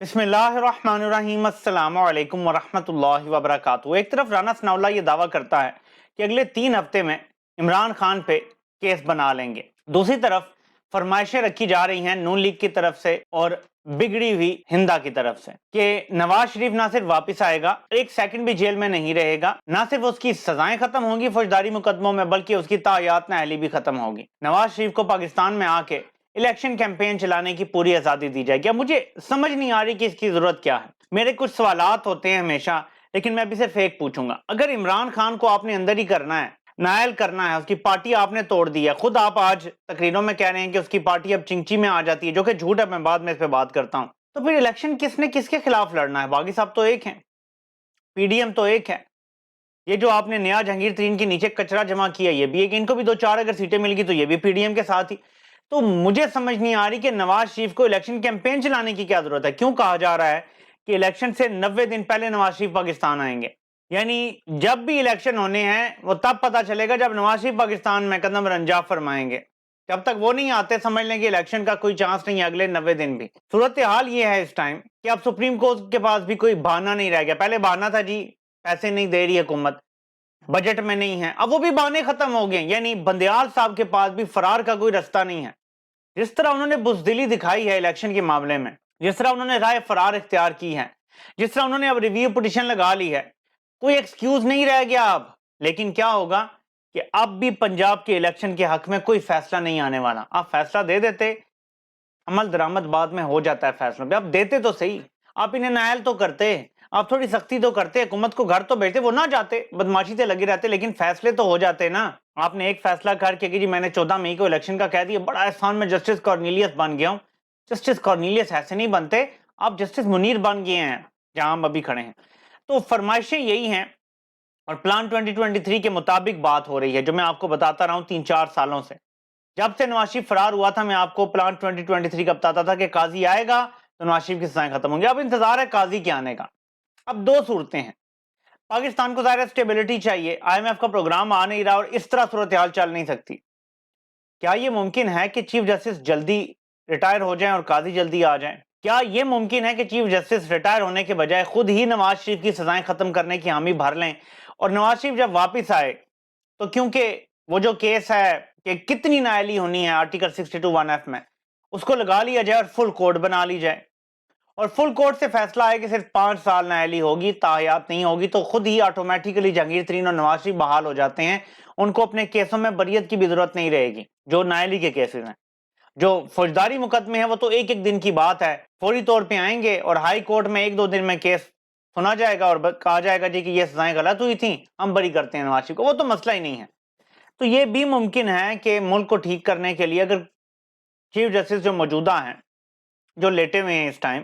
बिस्मिल्लाहिर्रहमानिर्रहीम अस्सलाम वालेकुम वरहमतुल्लाहि वबरकातुहू। एक तरफ राना सनाउल्लाह ये दावा करता है कि अगले 3 हफ्ते में इमरान खान पे केस बना लेंगे। दूसरी तरफ फरमाइशें रखी जा रही हैं नून लीग की तरफ से और बिगड़ी हुई हिंदा की तरफ से कि नवाज शरीफ ना सिर्फ वापस आएगा, एक सेकंड भी जेल में नहीं रहेगा, ना सिर्फ उसकी सजाएं खत्म होंगी फौजदारी मुकदमों में, बल्कि उसकी तायात नाअहली भी खत्म होगी। नवाज शरीफ को पाकिस्तान में आके इलेक्शन कैंपेन चलाने की पूरी आजादी दी जाएगी। अब मुझे समझ नहीं आ रही कि इसकी जरूरत क्या है। मेरे कुछ सवालात होते हैं हमेशा, लेकिन मैं अभी सिर्फ एक पूछूंगा। अगर इमरान खान को आपने अंदर ही करना है, नायल करना है, उसकी पार्टी आपने तोड़ दी है, खुद आप आज तकरीरों में कह रहे हैं कि उसकी पार्टी अब चिंची में आ जाती है, जो कि झूठ है, मैं बाद में इस पे बात करता हूं, तो फिर इलेक्शन किसने किसके खिलाफ लड़ना है? बागी साहब तो एक हैं, पीडीएम तो एक है, ये जो आपने नया जहांगीर तरीन के नीचे कचरा जमा किया ये भी एक, इनको भी 2-4 अगर सीटें मिल गई तो ये भी पीडीएम के साथ ही। तो मुझे समझ नहीं आ रही कि नवाज शरीफ को इलेक्शन कैंपेन चलाने की क्या जरूरत है। क्यों कहा जा रहा है कि इलेक्शन से 90 दिन पहले नवाज शरीफ पाकिस्तान आएंगे? यानी जब भी इलेक्शन होने हैं वो तब पता चलेगा जब नवाज शरीफ पाकिस्तान में कदम रंजा फरमाएंगे। जब तक वो नहीं आते समझ लें कि इलेक्शन का कोई चांस नहीं है अगले 90 दिन भी। सूरत हाल ये है इस टाइम कि अब सुप्रीम कोर्ट के पास भी कोई बहाना नहीं रह गया। पहले बहाना था जी पैसे नहीं दे रही हुकूमत, बजट में नहीं है, अब वो भी बहाने खत्म हो गए। यानी बंदयाल साहब के पास भी फरार का कोई रास्ता नहीं है। जिस तरह उन्होंने बुजदिली दिखाई है इलेक्शन के मामले में, जिस तरह उन्होंने राय फरार इख्तियार की है, जिस तरह उन्होंने अब रिव्यू पिटीशन लगा ली है, कोई एक्सक्यूज नहीं रह गया अब। लेकिन क्या होगा कि अब भी पंजाब के इलेक्शन के हक में कोई फैसला नहीं आने वाला। आप फैसला दे देते, अमल दरामद बाद में हो जाता है फैसलों पे, आप देते तो सही, आप इन्हें नायल तो करते, आप थोड़ी सख्ती तो करते, हुकूमत को घर तो भेजते, वो ना जाते, बदमाशी से लगे रहते, लेकिन फैसले तो हो जाते ना। आपने एक फैसला करके कि जी मैंने 14 मई को इलेक्शन का कह दिया, बड़ा एहसान में जस्टिस कॉर्नीलियस बन गया हूं। जस्टिस कॉर्नीलियस ऐसे नहीं बनते, आप जस्टिस मुनीर बन गए हैं जहां हम अभी खड़े हैं। तो फरमाइशें यही हैं और प्लान 2023 के मुताबिक बात हो रही है, जो मैं आपको बताता रहा हूं 3-4 सालों से। जब से नवाज शरीफ फरार हुआ था मैं आपको प्लान 2023 का बताता था कि काजी आएगा तो नवाज शरीफ की सजाएं खत्म होंगी। अब इंतजार है काजी के आने का। अब दो सूरतें हैं, पाकिस्तान को ज़ाहिर स्टेबिलिटी चाहिए, आईएमएफ का प्रोग्राम आ नहीं रहा और इस तरह सूरत हाल चल नहीं सकती। क्या यह मुमकिन है कि चीफ जस्टिस जल्दी रिटायर हो जाएं और काजी जल्दी आ जाएं? क्या यह मुमकिन है कि चीफ जस्टिस रिटायर होने के बजाय खुद ही नवाज शरीफ की सजाएं खत्म करने की हामी भर लें और नवाज शरीफ जब वापस आए तो क्योंकि वो जो केस है कि कितनी नाअहली होनी है आर्टिकल 62(1)(f) में, उसको लगा लिया जाए और फुल कोड बना ली जाए और फुल कोर्ट से फैसला आए कि सिर्फ 5 साल नाअहली होगी, ताहयात नहीं होगी, तो खुद ही ऑटोमेटिकली जहांगीर तरीन और नवाज शरीफ बहाल हो जाते हैं। उनको अपने केसों में बरियत की भी जरूरत नहीं रहेगी। जो नाअहली के केसेस हैं, जो फौजदारी मुकदमे हैं, वो तो एक एक दिन की बात है, फौरी तौर पे आएंगे और हाई कोर्ट में 1-2 दिन में केस सुना जाएगा और कहा जाएगा जी कि ये सजाएं गलत हुई थी, हम बरी करते हैं नवाज शरीफ को। वो तो मसला ही नहीं है। तो ये भी मुमकिन है कि मुल्क को ठीक करने के लिए अगर चीफ जस्टिस जो मौजूदा हैं, जो लेटे हुए हैं इस टाइम,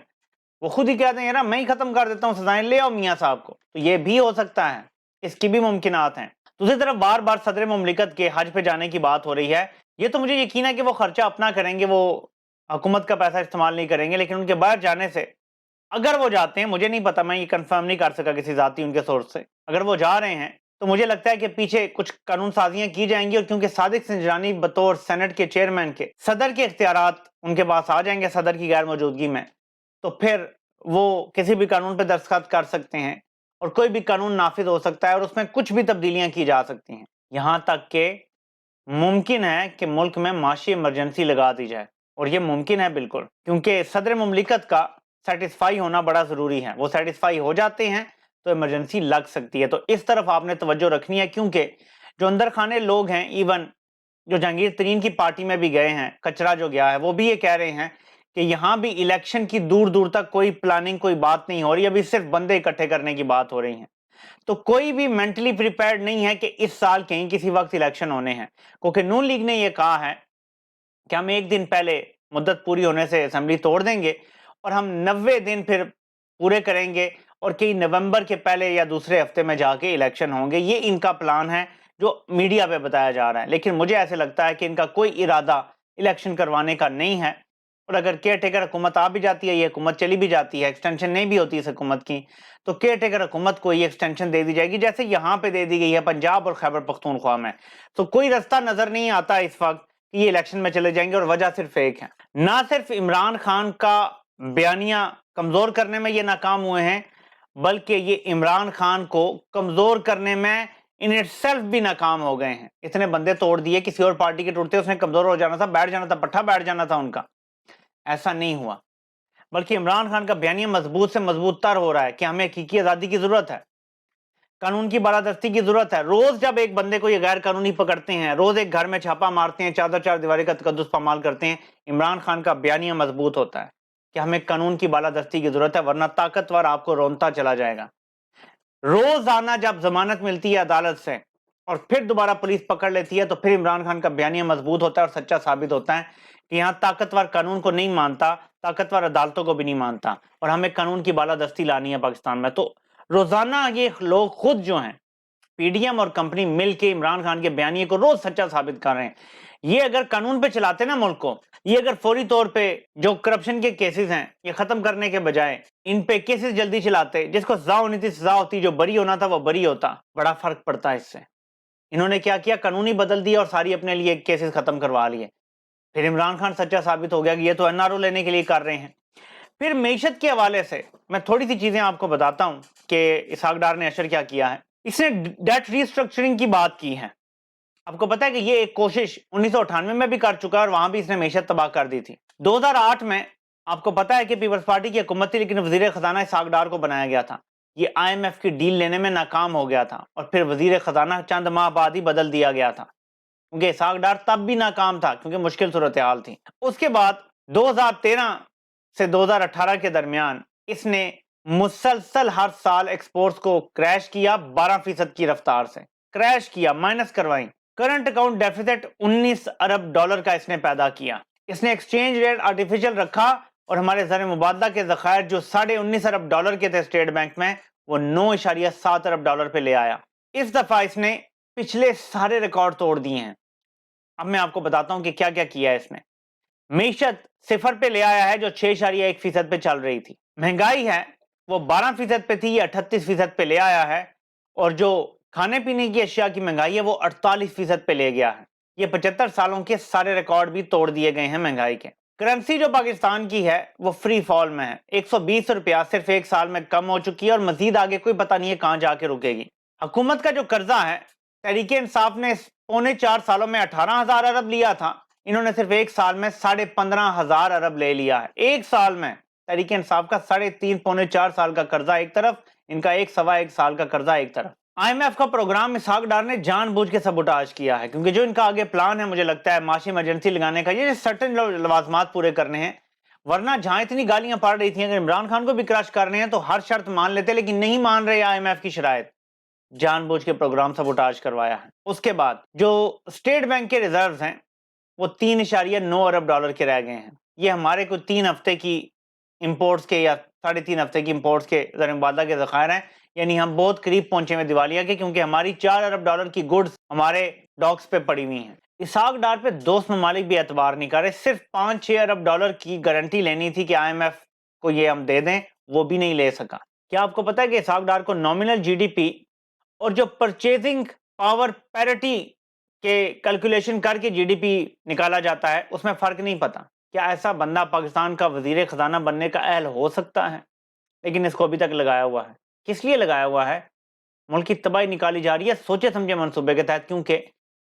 वो खुद ही कहते हैं यार मैं ही खत्म कर देता हूं सजाएं, ले आओ मियां साहब को, तो ये भी हो सकता है, इसकी भी मुमकिनात हैं। दूसरी तरफ बार बार सदर मुमलिकत के हज पे जाने की बात हो रही है। ये तो मुझे यकीन है कि वो खर्चा अपना करेंगे, वो हुकूमत का पैसा इस्तेमाल नहीं करेंगे, लेकिन उनके बाहर जाने से अगर वो जाते हैं, मुझे नहीं पता, मैं ये कंफर्म नहीं कर सका किसी जाती उनके सोर्स से, अगर वो जा रहे हैं तो मुझे लगता है कि पीछे कुछ कानून साजियां की जाएंगी और क्योंकि सादिक सिंजरानी बतौर सेनेट के चेयरमैन के सदर के इख्तियारात उनके पास आ जाएंगे सदर की गैर मौजूदगी में, तो फिर वो किसी भी कानून पर दस्तखत कर सकते हैं और कोई भी कानून नाफिज हो सकता है और उसमें कुछ भी तब्दीलियां की जा सकती हैं। यहां तक कि मुमकिन है कि मुल्क में माशी इमरजेंसी लगा दी जाए, और ये मुमकिन है बिल्कुल, क्योंकि सदर मुमलिकत का सेटिस्फाई होना बड़ा जरूरी है। वो सेटिस्फाई हो जाते हैं तो इमरजेंसी लग सकती है। तो इस तरफ आपने तवज्जो रखनी है, क्योंकि जो अंदर खाने लोग हैं, इवन जो जहांगीर तरीन की पार्टी में भी गए हैं, कचरा जो गया है, वो भी ये कह रहे हैं कि यहां भी इलेक्शन की दूर दूर तक कोई प्लानिंग, कोई बात नहीं हो रही, अभी सिर्फ बंदे इकट्ठे करने की बात हो रही है। तो कोई भी मेंटली प्रिपेयर्ड नहीं है कि इस साल कहीं किसी वक्त इलेक्शन होने हैं, क्योंकि नून लीग ने यह कहा है कि हम एक दिन पहले मुद्दत पूरी होने से असेंबली तोड़ देंगे और हम 90 दिन फिर पूरे करेंगे और कई नवंबर के पहले या दूसरे हफ्ते में जाके इलेक्शन होंगे। ये इनका प्लान है जो मीडिया पे बताया जा रहा है, लेकिन मुझे ऐसे लगता है कि इनका कोई इरादा इलेक्शन करवाने का नहीं है। और अगर केयर टेकर हुकूमत आ भी जाती है, ये हुकूमत चली भी जाती है, एक्सटेंशन नहीं भी होती इस हुकूमत की, तो केयर टेकर हुकूमत को ये एक्सटेंशन दे दी जाएगी जैसे यहाँ पे दे दी गई है पंजाब और खैबर पख्तूनख्वा में। तो कोई रास्ता नजर नहीं आता इस वक्त कि ये इलेक्शन में चले जाएंगे, और वजह सिर्फ एक है, ना सिर्फ इमरान खान का बयानिया کمزور کرنے میں یہ ناکام ہوئے ہیں بلکہ یہ عمران خان کو کمزور کرنے میں ان اٹ سیلف بھی ناکام ہو گئے ہیں. اتنے بندے توڑ دیے, کسی اور پارٹی کے ٹوٹتے اس نے کمزور ہو جانا تھا, بیٹھ جانا تھا, پٹھا بیٹھ جانا تھا ان کا. ایسا نہیں ہوا, بلکہ عمران خان کا بیانیہ مضبوط سے مضبوط تر ہو رہا ہے کہ ہمیں حقیقی آزادی کی ضرورت ہے, قانون کی بالادستی کی ضرورت ہے. روز جب ایک بندے کو یہ غیر قانونی پکڑتے ہیں, روز ایک گھر میں چھاپا مارتے ہیں, چادر چار دیواری کا تقدس پامال کرتے ہیں, عمران خان کا بیانیہ مضبوط ہوتا ہے کہ ہمیں قانون کی بالادستی کی ضرورت ہے, ورنہ طاقتور آپ کو رونتا چلا جائے گا. روزانہ جب ضمانت ملتی ہے عدالت سے اور پھر دوبارہ پولیس پکڑ لیتی ہے تو پھر عمران خان کا بیانیہ مضبوط ہوتا ہے اور سچا ثابت ہوتا ہے کہ یہاں طاقتور قانون کو نہیں مانتا, طاقتور عدالتوں کو بھی نہیں مانتا, اور ہمیں قانون کی بالادستی لانی ہے پاکستان میں. تو روزانہ یہ لوگ خود جو ہیں پی ڈی ایم اور کمپنی مل کے عمران خان کے بیانیے کو روز سچا ثابت کر رہے ہیں. یہ اگر قانون پہ چلاتے نا ملک کو, یہ اگر فوری طور پہ جو کرپشن کے کیسز ہیں یہ ختم کرنے کے بجائے ان پہ کیسز جلدی چلاتے, جس کو سزا ہونی تھی سزا ہوتی, جو بری ہونا تھا وہ بری ہوتا, بڑا فرق پڑتا ہے اس سے. انہوں نے کیا کیا, قانونی بدل دیا اور ساری اپنے لیے کیسز ختم کروا لیے. پھر عمران خان سچا ثابت ہو گیا کہ یہ تو این آر او لینے کے لیے کر رہے ہیں. پھر معیشت کے حوالے سے میں تھوڑی سی چیزیں آپ کو بتاتا ہوں کہ اسحاق ڈار نے اشر کیا کیا ہے. اس نے ڈیٹ ری اسٹرکچرنگ کی بات کی ہے. آپ کو پتا ہے کہ یہ ایک کوشش 1998 میں بھی کر چکا ہے اور وہاں بھی اس نے معیشت تباہ کر دی تھی. 2008 میں آپ کو پتا ہے کہ پیپلز پارٹی کی حکومت تھی, لیکن وزیر خزانہ اسحاق ڈار کو بنایا گیا تھا. یہ آئی ایم ایف کی ڈیل لینے میں ناکام ہو گیا تھا اور پھر وزیر خزانہ چند ماہ بعد ہی بدل دیا گیا تھا, کیونکہ اسحاق ڈار تب بھی ناکام تھا کیونکہ مشکل صورتحال تھی. اس کے بعد 2013 سے 2018 کے درمیان اس نے مسلسل ہر سال ایکسپورٹس کو کریش کیا, 12% کی رفتار سے کریش کیا, مائنس کروائیں. کرنٹ اکاؤنٹ ڈیفیسٹ 19 ارب ڈالر کا اس نے پیدا کیا. اس نے ایکسچینج ریٹ آرٹیفیشل رکھا اور ہمارے زر مبادلہ کے ذخائر جو 19.5 ارب ڈالر کے تھے اسٹیٹ بینک میں, وہ 9.7 ارب ڈالر پہ لے آیا. اس دفعہ اس نے پچھلے سارے ریکارڈ توڑ دیے ہیں. اب میں آپ کو بتاتا ہوں کہ کیا کیا کیا ہے اس نے. معیشت صفر پہ لے آیا ہے جو 6.1% پہ چل رہی تھی. مہنگائی ہے وہ 12% پہ تھی, یہ 38% پہ لے آیا ہے. اور جو کھانے پینے کی اشیاء کی مہنگائی ہے وہ 48% پہ لے گیا ہے. یہ 75 سالوں کے سارے ریکارڈ بھی توڑ دیے گئے ہیں مہنگائی کے. کرنسی جو پاکستان کی ہے وہ فری فال میں ہے, 120 روپیہ صرف ایک سال میں کم ہو چکی ہے اور مزید آگے کوئی پتہ نہیں ہے کہاں جا کے رکے گی. حکومت کا جو قرضہ ہے تحریک انصاف نے 4.25 سالوں میں 18,000 ارب لیا تھا, انہوں نے صرف ایک سال میں 15,500 ارب لے لیا ہے. ایک سال میں تحریک انصاف کا 3.5 پونے 4 سال کا قرضہ ایک طرف, ان کا 1.25 سال کا قرضہ ایک طرف. آئی ایم ایف کا پروگرام اسحاق ڈار نے جان بوجھ کے سبوٹاج کیا ہے, کیونکہ جو ان کا آگے پلان ہے مجھے لگتا ہے معاشی ایمرجنسی لگانے کا, یہ سرٹن لوازمات پورے کرنے ہیں. ورنہ جہاں اتنی گالیاں پڑ رہی تھیں اگر عمران خان کو بھی کرش کر رہے ہیں تو ہر شرط مان لیتے, لیکن نہیں مان رہے آئی ایم ایف کی شرائط. جان بوجھ کے پروگرام سبوٹاج کروایا ہے. اس کے بعد جو اسٹیٹ بینک کے ریزروز ہیں وہ 3.9 ارب ڈالر کے رہ گئے ہیں. یہ ہمارے کو 3 ہفتے کی امپورٹس کے یا 3.5 ہفتے کی امپورٹس کے زر مبادلہ کے ذخائر ہیں, یعنی ہم بہت قریب پہنچے ہوئے دیوالیہ کے, کیونکہ ہماری 4 ارب ڈالر کی گڈز ہمارے ڈاکس پہ پڑی ہوئی ہیں. اسحاق ڈار پہ دوست ممالک بھی اعتبار نہیں کر رہے, صرف 5-6 ارب ڈالر کی گارنٹی لینی تھی کہ آئی ایم ایف کو یہ ہم دے دیں, وہ بھی نہیں لے سکا. کیا آپ کو پتا ہے کہ اسحاق ڈار کو نامنل جی ڈی پی اور جو پرچیزنگ پاور پیرٹی کے کیلکولیشن کر کے جی ڈی پی نکالا جاتا ہے اس میں فرق نہیں پتا؟ کیا ایسا بندہ پاکستان کا وزیر خزانہ بننے کا اہل ہو سکتا ہے؟ لیکن اس کو ابھی تک لگایا ہوا ہے. کس لیے لگایا ہوا ہے؟ ملک کی تباہی نکالی جا رہی ہے سوچے سمجھے منصوبے کے تحت, کیونکہ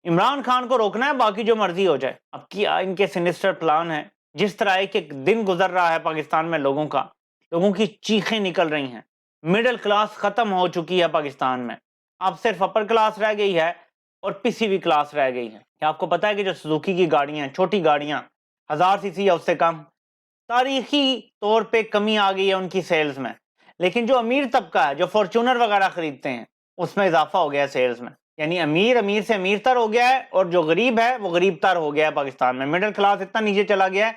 عمران خان کو روکنا ہے, باقی جو مرضی ہو جائے. اب کیا ان کے سینسٹر پلان ہے. جس طرح ایک ایک دن گزر رہا ہے پاکستان میں لوگوں کی چیخیں نکل رہی ہیں. مڈل کلاس ختم ہو چکی ہے پاکستان میں, اب صرف اپر کلاس رہ گئی ہے اور پسی ہوئی کلاس رہ گئی ہے. کیا آپ کو پتا ہے کہ جو سزوکی کی گاڑیاں, چھوٹی گاڑیاں 1000 سی سی یا اس سے کم, تاریخی طور پہ کمی آ گئی ہے ان کی سیلز میں, لیکن جو امیر طبقہ ہے جو فارچونر وغیرہ خریدتے ہیں اس میں اضافہ ہو گیا ہے سیلز میں. یعنی امیر سے امیر تر ہو گیا ہے اور جو غریب ہے وہ غریب تر ہو گیا ہے پاکستان میں. مڈل کلاس اتنا نیچے چلا گیا ہے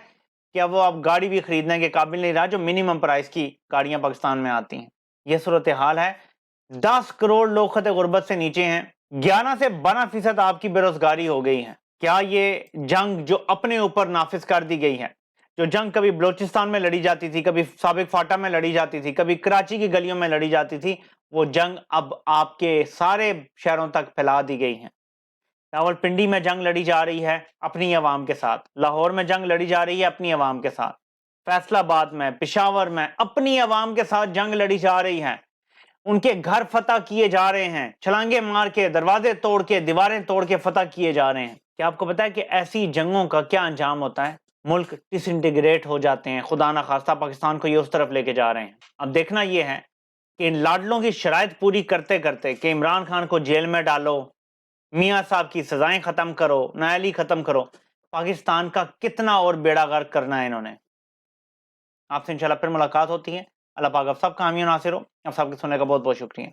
کہ اب وہ اب گاڑی بھی خریدنے کے قابل نہیں رہا جو منیمم پرائس کی گاڑیاں پاکستان میں آتی ہیں. یہ صورتحال ہے. 10 کروڑ لوگ خط غربت سے نیچے ہیں, 11 سے 12% آپ کی بے روزگاری ہو گئی ہے. کیا یہ جنگ جو اپنے اوپر نافذ کر دی گئی ہے, جو جنگ کبھی بلوچستان میں لڑی جاتی تھی, کبھی سابق فاٹا میں لڑی جاتی تھی, کبھی کراچی کی گلیوں میں لڑی جاتی تھی, وہ جنگ اب آپ کے سارے شہروں تک پھیلا دی گئی ہیں. راولپنڈی میں جنگ لڑی جا رہی ہے اپنی عوام کے ساتھ, لاہور میں جنگ لڑی جا رہی ہے اپنی عوام کے ساتھ, फैसला आबाद में, पिशावर में अपनी आवाम के साथ जंग लड़ी जा रही है। उनके घर फतह किए जा रहे हैं, छलांगे मार के, दरवाजे तोड़ के, दीवारें तोड़ के फतह किए जा रहे हैं। क्या आपको पता है कि ऐसी जंगों का क्या अंजाम होता है? मुल्क डिसइंटीग्रेट हो जाते हैं, खुदा ना खास्ता पाकिस्तान को ये उस तरफ लेके जा रहे हैं। अब देखना ये है कि इन लाडलों की शराइत पूरी करते करते कि इमरान खान को जेल में डालो, मियाँ साहब की सजाएं खत्म करो, नायली खत्म करो, पाकिस्तान का कितना और बेड़ा गर्क करना है इन्होंने। आपसे इंशाल्लाह फिर मुलाकात होती है। अल्लाह पाक आप सबका हामी और नासिर हो। आप सबके सुनने का बहुत बहुत शुक्रिया।